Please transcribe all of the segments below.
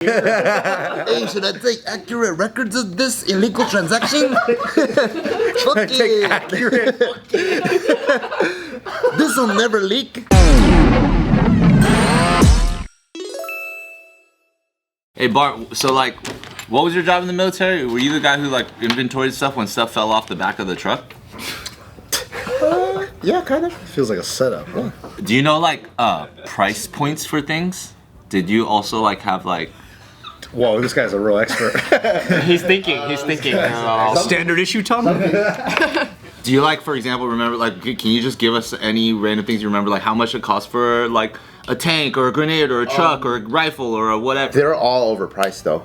Hey, should I take accurate records of this illegal transaction? Take accurate. This will never leak. Hey Bart, so like, what was your job in the military? Were you the guy who like inventoried stuff when stuff fell off the back of the truck? Yeah, kind of. Feels like a setup. Huh? Do you know like price points for things? Did you also like have like? Whoa, this guy's a real expert. He's thinking. Standard issue, Tom? Do you like, for example, remember like, can you just give us any random things you remember, like how much it costs for like a tank or a grenade or a truck or a rifle or a whatever? They're all overpriced though.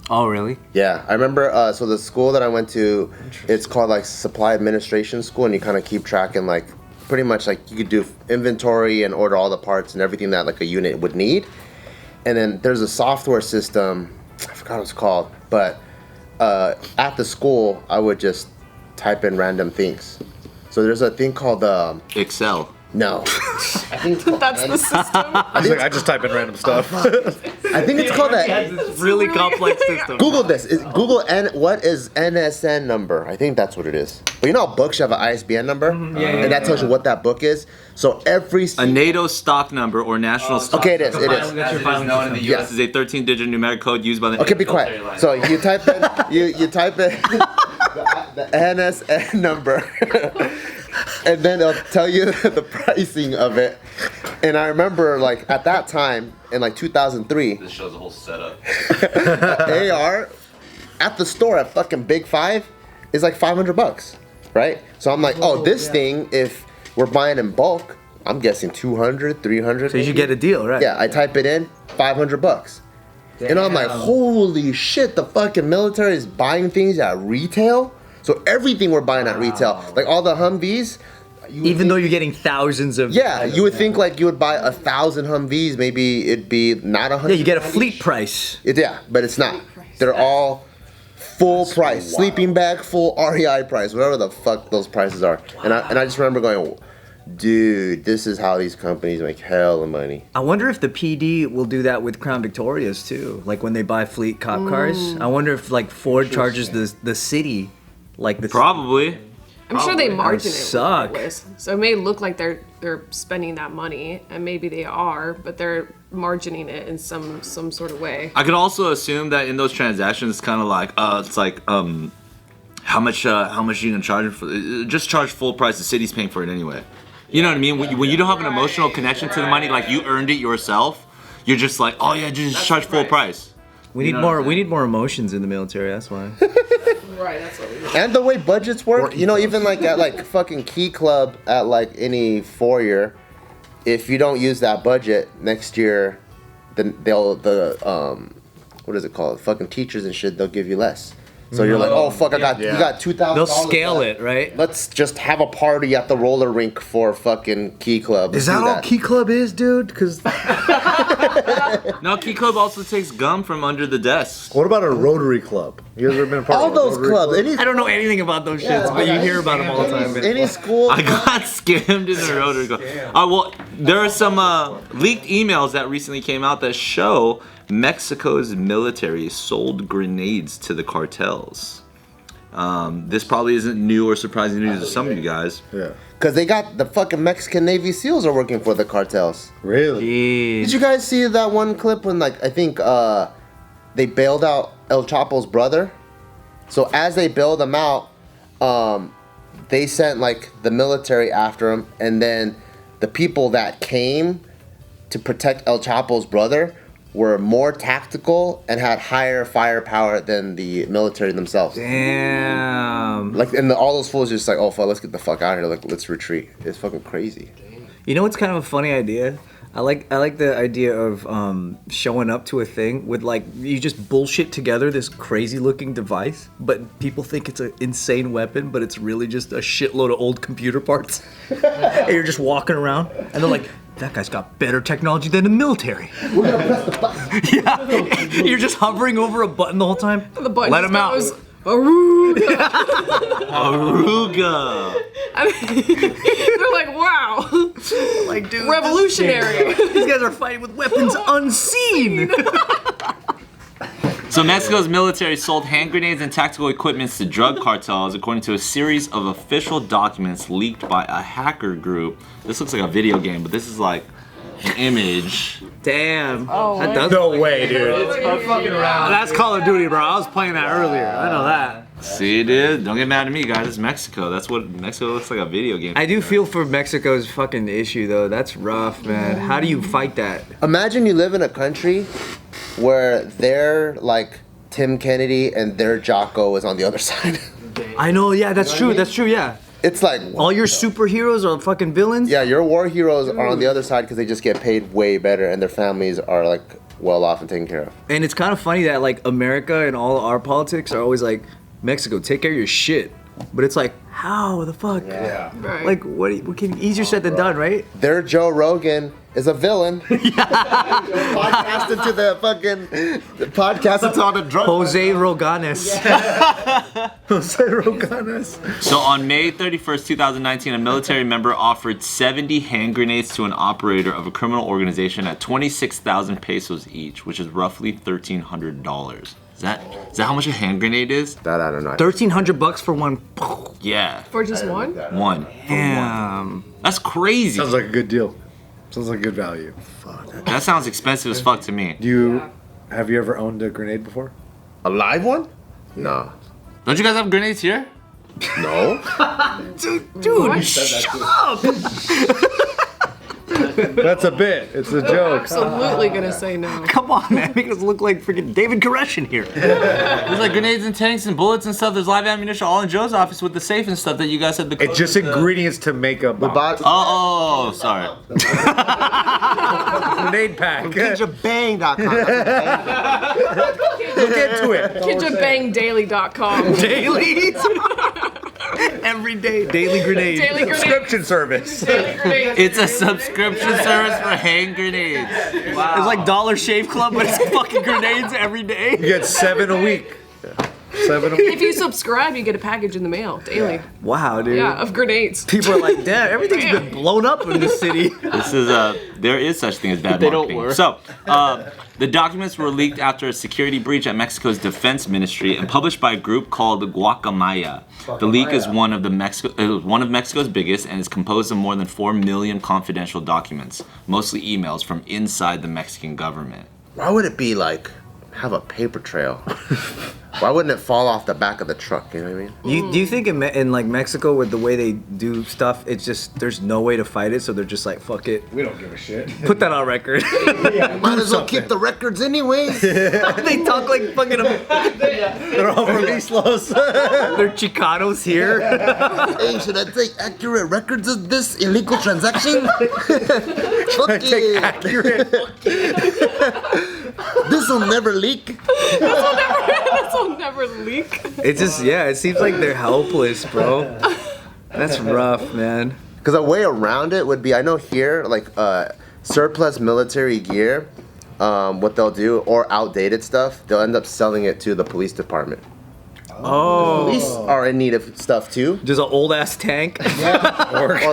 Oh, really? Yeah, I remember, so the school that I went to, it's called like Supply Administration School, and you kind of keep track and like, pretty much like you could do inventory and order all the parts and everything that like a unit would need. And then there's a software system, I forgot what it's called, but at the school, I would just type in random things. So there's a thing called, Excel. no. I think it's called, That's the system. I just type in random stuff. I think it's called that. Really complex system. Google this. What is NSN number? I think that's what it is. But you know how books have an ISBN number? And that tells you what that book is. So every... A NATO stock number or national stock. Okay, it is. It is. As is known in the U.S. is a 13-digit numeric code used by the. Okay, be quiet. So you type in you type in the NSN number, and then it'll tell you the pricing of it. And I remember, like at that time in like 2003, This shows a whole setup. AR at the store at fucking Big Five is like $500, right? So I'm like, oh, this thing, if we're buying in bulk, I'm guessing 200, 300. So you should get a deal, right? Yeah, I type it in, $500. And I'm like, holy shit, the fucking military is buying things at retail? So everything we're buying at retail, like all the Humvees. Even though you're getting thousands of... Yeah, you would think like you would buy 1,000 Humvees, maybe it'd be not 100. Yeah, you get a fleet price. Yeah, but it's not. They're all full price, sleeping bag, full REI price, whatever the fuck those prices are. And I just remember going, dude, this is how these companies make hell of money. I wonder if the PD will do that with Crown Victorias too. Like when they buy fleet cop cars. I wonder if like Ford charges the city like the... Probably. I'm sure they margin it suck. regardless. So it may look like they're spending that money, and maybe they are, but they're margining it in some sort of way. I could also assume that in those transactions, it's kind of like it's like how much are you gonna charge for? Just charge full price. The city's paying for it anyway. You know what I mean? When you don't have an emotional connection to the money, like you earned it yourself, you're just like, oh yeah, just charge full price. We need more emotions in the military, that's why. Right, that's what we need. And the way budgets work, you know, even like at like fucking Key Club at like any 4-year, if you don't use that budget next year, then what is it called? Fucking teachers and shit, they'll give you less. So you're like, oh fuck, you got $2,000. They'll scale it, right? Let's just have a party at the roller rink for fucking Key Club. Is that all Key Club is, dude? Because No, Key Club also takes gum from under the desk. what about a Rotary Club? You guys ever been a part all of a those Rotary clubs. I don't know anything about those shits, but you hear about them all the time. Any school. I got scammed in the Rotary Club. Well, there are some leaked emails that recently came out that show Mexico's military sold grenades to the cartels. This probably isn't new or surprising news to some of you guys. Yeah. Because they got the fucking Mexican Navy SEALs are working for the cartels. Really? Jeez. Did you guys see that one clip when, like, I think they bailed out El Chapo's brother? So as they bailed him out, they sent, like, the military after him, and then the people that came to protect El Chapo's brother were more tactical and had higher firepower than the military themselves. Damn. Like, and all those fools just like, oh fuck, let's get the fuck out of here. Like, let's retreat. It's fucking crazy. You know what's kind of a funny idea? I like the idea of showing up to a thing with like you just bullshit together this crazy looking device, but people think it's an insane weapon, but it's really just a shitload of old computer parts. And you're just walking around, and they're like, that guy's got better technology than the military. We're gonna press the button. Yeah, you're just hovering over a button the whole time. The button Let just him out. goes, Aruga. Aruga. I mean, they're like, wow, Like, dude, revolutionary. These guys are fighting with weapons unseen. So Mexico's military sold hand grenades and tactical equipment to drug cartels, according to a series of official documents leaked by a hacker group. This looks like a video game, but this is like an image. Damn. Oh, that does No way, dude. That's Call of Duty, bro. I was playing that earlier. I know that. See, dude? Don't get mad at me, guys. It's Mexico. That's what Mexico looks like, a video game. I do feel for Mexico's fucking issue though. That's rough, man. How do you fight that? Imagine you live in a country where they're like Tim Kennedy and their Jocko is on the other side. I know, yeah, that's true. That's true, yeah. It's like, All your superheroes are fucking villains? yeah, your war heroes are on the other side because they just get paid way better and their families are like well off and taken care of. And it's kind of funny that like America and all our politics are always like, Mexico, take care of your shit. But it's like, how the fuck? Yeah. Right. Like, what can easier said than done, right? Their Joe Rogan is a villain. Podcasted to the podcasted to all the drug. Jose Roganes. Jose Roganes. So on May 31st, 2019, a military member offered 70 hand grenades to an operator of a criminal organization at 26,000 pesos each, which is roughly $1,300. Is that how much a hand grenade is? That I don't know. $1,300 for one. Yeah, For just one? one. Damn. That's crazy. Sounds like a good deal. Sounds like good value. That sounds expensive as fuck to me. Have you ever owned a grenade before? A live one? No. Don't you guys have grenades here? No. Dude, shut up. That's a bit. It's a joke. Absolutely gonna say no. Come on, man. Make us look like freaking David Koresh in here. There's like grenades and tanks and bullets and stuff. There's live ammunition all in Joe's office with the safe and stuff that you guys said. It's just ingredients to make a bomb. Oh, sorry. Grenade pack. KinjaBang.com. Look into it. KinjaBangDaily.com. Daily. Every day, daily grenade. Daily grenade. Subscription service. Daily grenade. It's a subscription service for hand grenades. It's like Dollar Shave Club, but it's fucking grenades every day. You get 7 a week. 7 a week. If you subscribe, you get a package in the mail daily. Wow, dude. Yeah, of grenades. People are like, damn, everything's been blown up in this city. This is there is such thing as bad They don't marketing. work. So, the documents were leaked after a security breach at Mexico's defense ministry and published by a group called Guacamaya. The leak is one of Mexico's biggest and is composed of more than 4 million confidential documents, mostly emails from inside the Mexican government. Why would it be like have a paper trail? Why wouldn't it fall off the back of the truck? You know what I mean? Do you think in like Mexico with the way they do stuff, it's just there's no way to fight it, so they're just like fuck it, We don't give a shit. put that on record. Might as well keep the records anyways. They talk like fucking They're all from East Los. they're Chicanos here. Hey, should I take accurate records of this illegal transaction? Fuck Take it. accurate. This will never leak. This will never leak. It's just it seems like they're helpless, bro. That's rough, man. Because a way around it would be, I know here, like surplus military gear, what they'll do, or outdated stuff, they'll end up selling it to the police department. Oh, Police are in need of stuff too. just an old ass tank. Or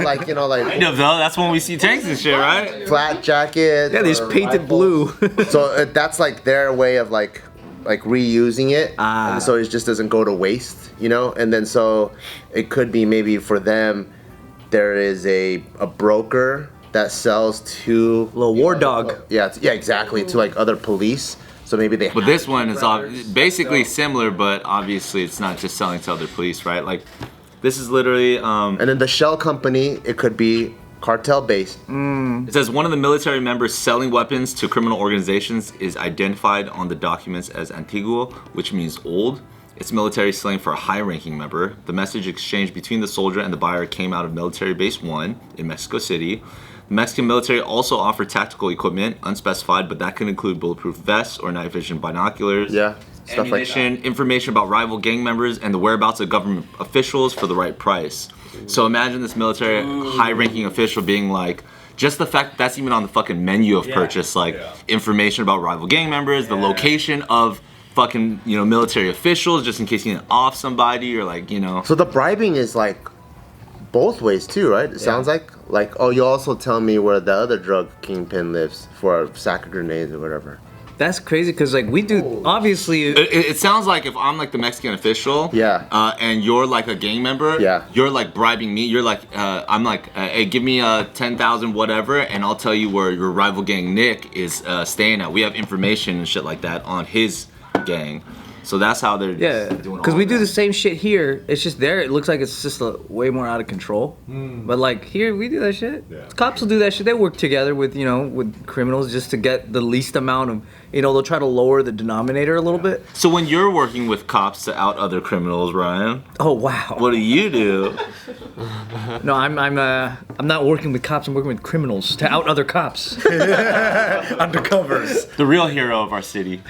like, like No, though, that's when we see tanks and shit, right? flat jackets. Yeah, they just or painted rifles. blue. So that's like their way of like reusing it, Ah. and so it just doesn't go to waste, and then so it could be maybe for them there is a broker that sells to Little war dog. yeah exactly, to like other police, so maybe they But this one is basically similar, but obviously it's not just selling to other police, right? Like, this is literally, and then the shell company, it could be cartel based. it says one of the military members selling weapons to criminal organizations is identified on the documents as antiguo, which means old. It's military slang for a high-ranking member. The message exchange between the soldier and the buyer came out of Military Base 1 in Mexico City. The Mexican military also offered tactical equipment, unspecified, but that could include bulletproof vests or night vision binoculars. Yeah, stuff like Ammunition, information about rival gang members, and the whereabouts of government officials for the right price. So imagine this military high-ranking official being like, just the fact that that's even on the fucking menu of purchase, like information about rival gang members, the location of fucking, military officials, just in case you need to off somebody or like, So the bribing is like both ways too, right? It sounds like oh, you also tell me where the other drug kingpin lives for a sack of grenades or whatever. That's crazy because like we do obviously. It sounds like if I'm like the Mexican official, and you're like a gang member, you're like bribing me. You're like, I'm like, hey, give me 10,000 whatever, and I'll tell you where your rival gang Nick is staying at. We have information and shit like that on his gang. So that's how they're doing. Because we do the same shit here. It's just there. It looks like it's just way more out of control. But like here, we do that shit. Cops will do that shit. They work together with with criminals just to get the least amount of. They'll try to lower the denominator a little bit. So when you're working with cops to out other criminals, Ryan. Oh wow. What do you do? No, I'm not working with cops. I'm working with criminals to out other cops. Undercovers. The real hero of our city.